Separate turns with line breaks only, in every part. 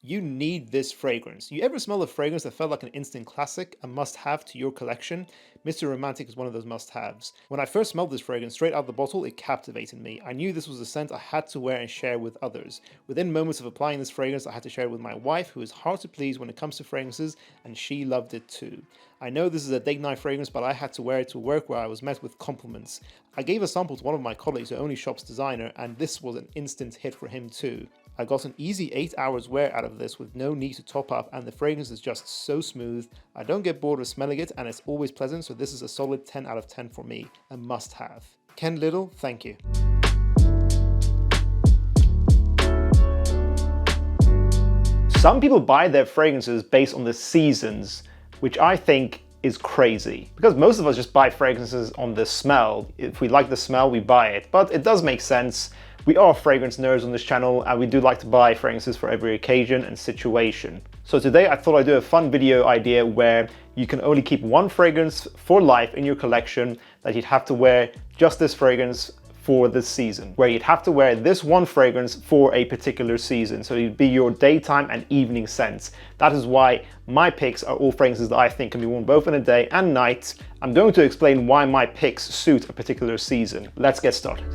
You need this fragrance. You ever smell a fragrance that felt like an instant classic, a must-have to your collection? Mr. Romantic is one of those must-haves. When I first smelled this fragrance straight out of the bottle, it captivated me. I knew this was a scent I had to wear and share with others. Within moments of applying this fragrance, I had to share it with my wife, who is hard to please when it comes to fragrances, and she loved it too. I know this is a date night fragrance, but I had to wear it to work where I was met with compliments. I gave a sample to one of my colleagues who only shops designer, and this was an instant hit for him too. I got an easy 8 hours wear out of this with no need to top up, and the fragrance is just so smooth. I don't get bored of smelling it, and it's always pleasant, so this is a solid 10 out of 10 for me. A must have. Ken Little, thank you. Some people buy their fragrances based on the seasons, which I think is crazy. Because most of us just buy fragrances on the smell. If we like the smell, we buy it. But it does make sense. We are fragrance nerds on this channel, and we do like to buy fragrances for every occasion and situation. So today I thought I'd do a fun video idea where you can only keep one fragrance for life in your collection, that you'd have to wear just this fragrance for this season, where you'd have to wear this one fragrance for a particular season. So it'd be your daytime and evening scents. That is why my picks are all fragrances that I think can be worn both in the day and night. I'm going to explain why my picks suit a particular season. Let's get started.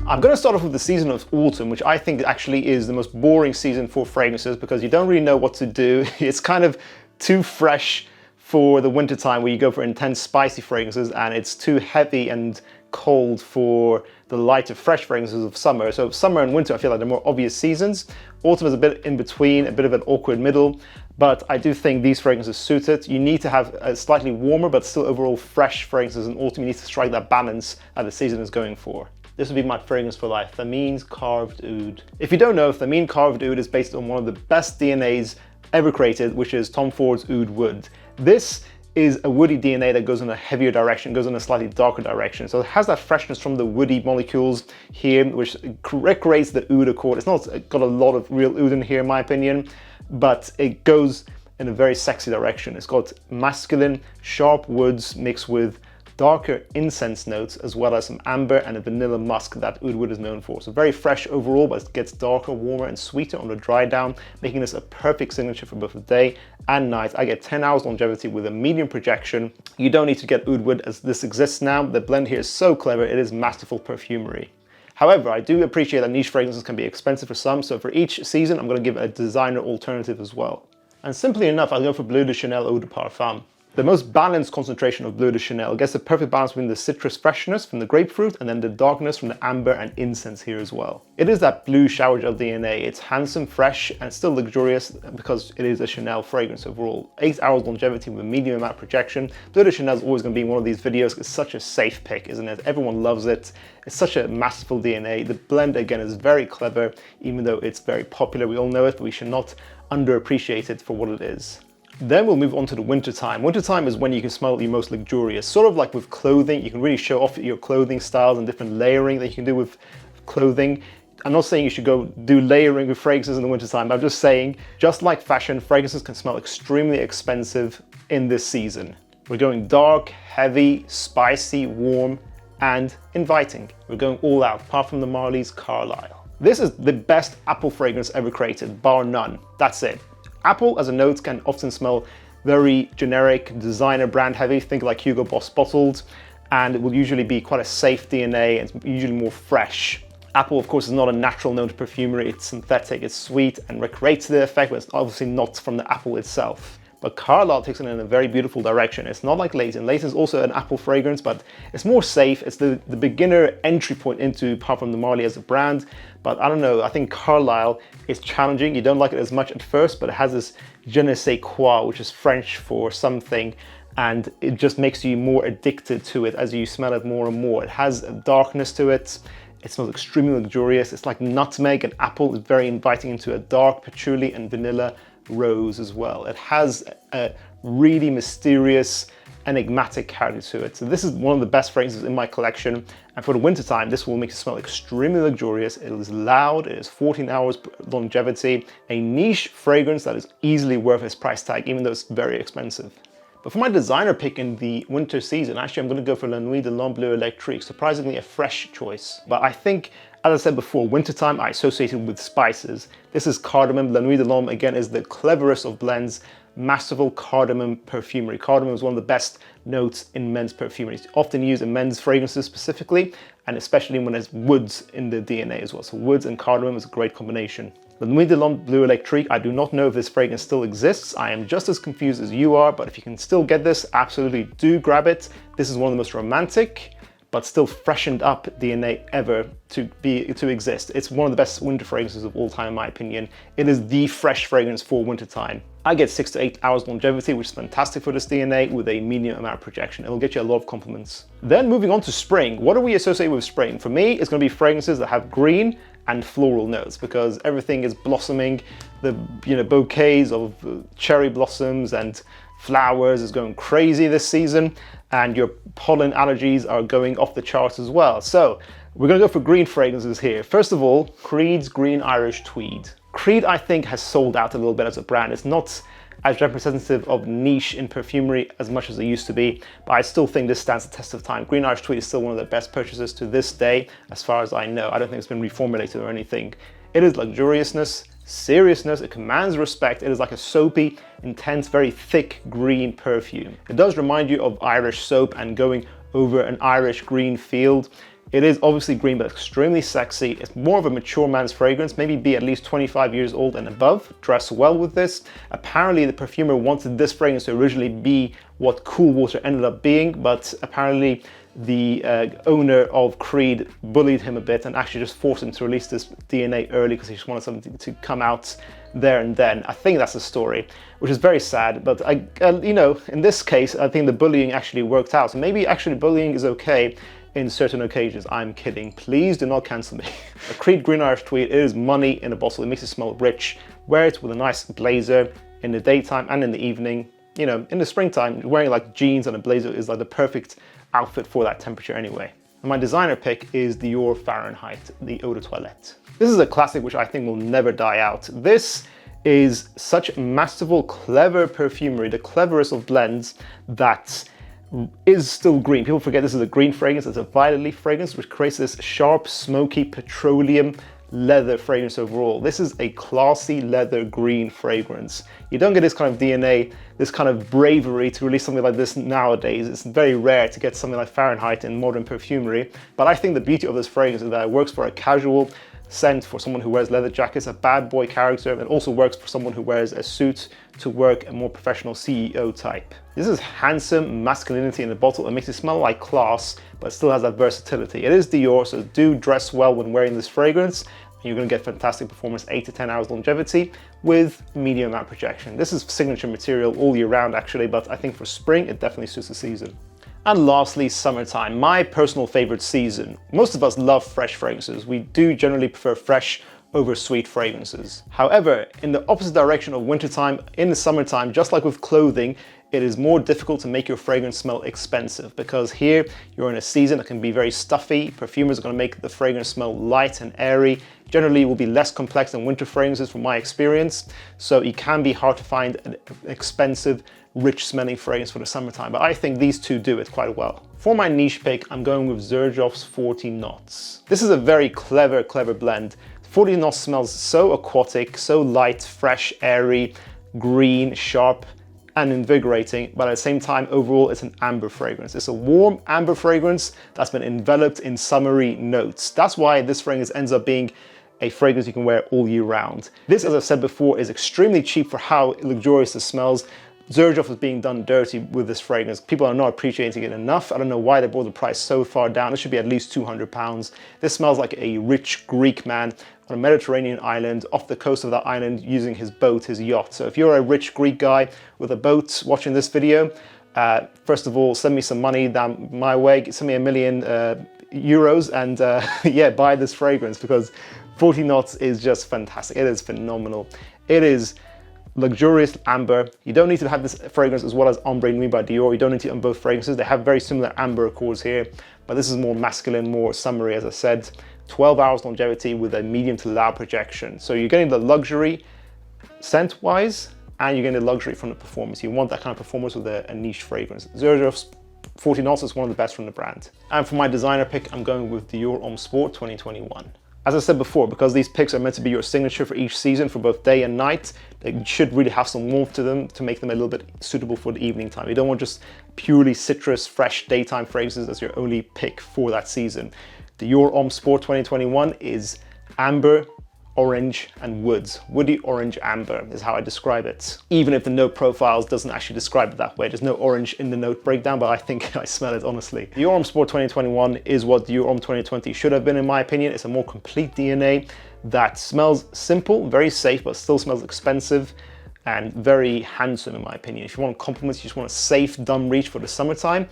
I'm going to start off with the season of autumn, which I think actually is the most boring season for fragrances because you don't really know what to do. It's kind of too fresh for the winter time where you go for intense spicy fragrances, and it's too heavy and cold for the lighter fresh fragrances of summer. So summer and winter I feel like the more obvious seasons. Autumn is a bit in between, a bit of an awkward middle, but I do think these fragrances suit it. You need to have a slightly warmer but still overall fresh fragrances in autumn. You need to strike that balance that the season is going for. This would be my fragrance for life, Thameen Carved Oud. If you don't know, Thameen Carved Oud is based on one of the best DNAs ever created, which is Tom Ford's Oud wood. This is a woody DNA that goes in a heavier direction, goes in a slightly darker direction. So it has that freshness from the woody molecules here, which creates the oud accord. It's not got a lot of real oud in here, in my opinion, but it goes in a very sexy direction. It's got masculine, sharp woods mixed with darker incense notes, as well as some amber and a vanilla musk that oud wood is known for. So very fresh overall, but it gets darker, warmer and sweeter on the dry down, making this a perfect signature for both the day and night. I get 10 hours longevity with a medium projection. You don't need to get oud wood as this exists now. The blend here is so clever, it is masterful perfumery. However, I do appreciate that niche fragrances can be expensive for some, so for each season I'm going to give a designer alternative as well. And simply enough, I'll go for Bleu de Chanel Eau de Parfum. The most balanced concentration of Bleu de Chanel gets the perfect balance between the citrus freshness from the grapefruit and then the darkness from the amber and incense here as well. It is that blue shower gel DNA. It's handsome, fresh, and still luxurious because it is a Chanel fragrance overall. 8 hours longevity with a medium amount projection. Bleu de Chanel is always going to be in one of these videos. It's such a safe pick, isn't it? Everyone loves it. It's such a masterful DNA. The blend, again, is very clever, even though it's very popular. We all know it, but we should not underappreciate it for what it is. Then we'll move on to the winter time. Winter time is when you can smell your most luxurious. Sort of like with clothing, you can really show off your clothing styles and different layering that you can do with clothing. I'm not saying you should go do layering with fragrances in the winter time, but I'm just saying, just like fashion, fragrances can smell extremely expensive in this season. We're going dark, heavy, spicy, warm, and inviting. We're going all out. Parfum de Marly's Carlisle. This is the best apple fragrance ever created, bar none. That's it. Apple as a note can often smell very generic, designer brand heavy, think like Hugo Boss bottled, and it will usually be quite a safe DNA and it's usually more fresh. Apple, of course, is not a natural note to perfumery, it's synthetic, it's sweet and recreates the effect, but it's obviously not from the apple itself. But Carlisle takes it in a very beautiful direction. It's not like Leighton. Leighton is also an apple fragrance, but it's more safe. It's the beginner entry point into Parfum de Marly as a brand. But I don't know, I think Carlisle is challenging. You don't like it as much at first, but it has this je ne sais quoi, which is French for something, and it just makes you more addicted to it as you smell it more and more. It has a darkness to it. It smells extremely luxurious. It's like nutmeg and apple. It's very inviting into a dark patchouli and vanilla rose as well. It has a really mysterious, enigmatic character to it. So this is one of the best fragrances in my collection. And for the winter time, this will make it smell extremely luxurious. It is loud, it is 14 hours longevity, a niche fragrance that is easily worth its price tag, even though it's very expensive. But for my designer pick in the winter season, actually I'm going to go for La Nuit de l'Homme Bleu Electrique. Surprisingly a fresh choice. But I think, as I said before, wintertime I associated with spices. This is cardamom. La Nuit de l'Homme, again, is the cleverest of blends. Masterful cardamom perfumery. Cardamom is one of the best notes in men's perfumery. It's often used in men's fragrances specifically, and especially when there's woods in the DNA as well. So woods and cardamom is a great combination. The Nuit de l'Homme Bleu Electrique, I do not know if this fragrance still exists. I am just as confused as you are, but if you can still get this, absolutely do grab it. This is one of the most romantic, but still freshened up DNA ever to exist. It's one of the best winter fragrances of all time, in my opinion. It is the fresh fragrance for wintertime. I get 6 to 8 hours longevity, which is fantastic for this DNA with a medium amount of projection. It'll get you a lot of compliments. Then moving on to spring. What do we associate with spring? For me, it's gonna be fragrances that have green and floral notes because everything is blossoming. The bouquets of cherry blossoms and flowers is going crazy this season, and your pollen allergies are going off the charts as well. So we're gonna go for green fragrances here. First of all, Creed's Green Irish Tweed. Creed, I think, has sold out a little bit as a brand. It's not as representative of niche in perfumery as much as it used to be, but I still think this stands the test of time. Green Irish Tweed is still one of the best purchases to this day, as far as I know. I don't think it's been reformulated or anything. It is luxuriousness, seriousness, it commands respect. It is like a soapy, intense, very thick green perfume. It does remind you of Irish soap and going over an Irish green field. It is obviously green, but extremely sexy. It's more of a mature man's fragrance, maybe be at least 25 years old and above. Dress well with this. Apparently the perfumer wanted this fragrance to originally be what Cool Water ended up being, but apparently the owner of Creed bullied him a bit and actually just forced him to release this DNA early because he just wanted something to come out there and then. I think that's the story, which is very sad, but in this case, I think the bullying actually worked out. So maybe actually bullying is okay in certain occasions. I'm kidding. Please do not cancel me. A Creed Green Irish Tweed, it is money in a bottle. It makes it smell rich. Wear it with a nice blazer in the daytime and in the evening. In the springtime, wearing like jeans and a blazer is like the perfect outfit for that temperature anyway. And my designer pick is Dior Fahrenheit, the Eau de Toilette. This is a classic which I think will never die out. This is such masterful, clever perfumery, the cleverest of blends that is still green. People forget this is a green fragrance. It's a violet leaf fragrance which creates this sharp, smoky, petroleum leather fragrance overall. This is a classy leather green fragrance. You don't get this kind of DNA, this kind of bravery to release something like this nowadays. It's very rare to get something like Fahrenheit in modern perfumery, but I think the beauty of this fragrance is that it works for a casual scent for someone who wears leather jackets, a bad boy character, and it also works for someone who wears a suit to work, a more professional CEO type. This is handsome masculinity in the bottle. It makes it smell like class, but still has that versatility. It is Dior, so do dress well when wearing this fragrance. You're going to get fantastic performance, 8 to 10 hours longevity with medium amount projection. This is signature material all year round actually, but I think for spring it definitely suits the season. And lastly, summertime, my personal favorite season. Most of us love fresh fragrances. We do generally prefer fresh over sweet fragrances. However, in the opposite direction of wintertime, in the summertime, just like with clothing, it is more difficult to make your fragrance smell expensive because here you're in a season that can be very stuffy. Perfumers are going to make the fragrance smell light and airy. Generally, it will be less complex than winter fragrances from my experience. So it can be hard to find an expensive, rich smelling fragrance for the summertime, but I think these two do it quite well. For my niche pick, I'm going with Xerjoff's 40 Knots. This is a very clever blend. 40 Knots smells so aquatic, so light, fresh, airy, green, sharp, and invigorating, but at the same time, overall, it's an amber fragrance. It's a warm amber fragrance that's been enveloped in summery notes. That's why this fragrance ends up being a fragrance you can wear all year round. This, as I've said before, is extremely cheap for how luxurious it smells. Xerjoff is being done dirty with this fragrance. People are not appreciating it enough. I don't know why they brought the price so far down. It should be at least £200. This smells like a rich Greek man on a Mediterranean island, off the coast of that island, using his boat, his yacht. So if you're a rich Greek guy with a boat watching this video, first of all, send me some money down my way, send me €1 million and yeah, buy this fragrance because 40 Knots is just fantastic. It is phenomenal. It is luxurious amber. You don't need to have this fragrance as well as Ombre Nuit by Dior. You don't need to own both fragrances. They have very similar amber accords here, but this is more masculine, more summery, as I said. 12 hours longevity with a medium to loud projection. So you're getting the luxury scent-wise and you're getting the luxury from the performance. You want that kind of performance with a niche fragrance. Xerjoff's 40 knots is one of the best from the brand. And for my designer pick, I'm going with Dior Homme Sport 2021. As I said before, because these picks are meant to be your signature for each season, for both day and night, they should really have some warmth to them to make them a little bit suitable for the evening time. You don't want just purely citrus, fresh daytime fragrances as your only pick for that season. Dior Homme Sport 2021 is amber, orange and woods. Woody orange amber is how I describe it. Even if the note profiles doesn't actually describe it that way. There's no orange in the note breakdown, but I think I smell it honestly. Dior Homme Sport 2021 is what Dior Homme 2020 should have been in my opinion. It's a more complete DNA that smells simple, very safe, but still smells expensive and very handsome in my opinion. If you want compliments, you just want a safe dumb reach for the summertime,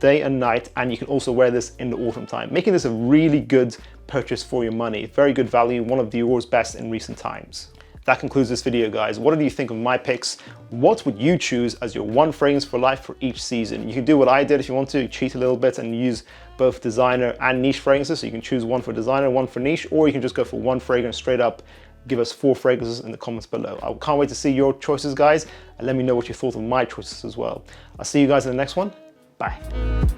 day and night, and you can also wear this in the autumn time, making this a really good purchase for your money. Very good value, one of Dior's best in recent times. That concludes this video, guys. What do you think of my picks? What would you choose as your one fragrance for life for each season? You can do what I did if you want to, cheat a little bit and use both designer and niche fragrances. So you can choose one for designer, one for niche, or you can just go for one fragrance straight up. Give us 4 fragrances in the comments below. I can't wait to see your choices, guys, and let me know what you thought of my choices as well. I'll see you guys in the next one. Bye.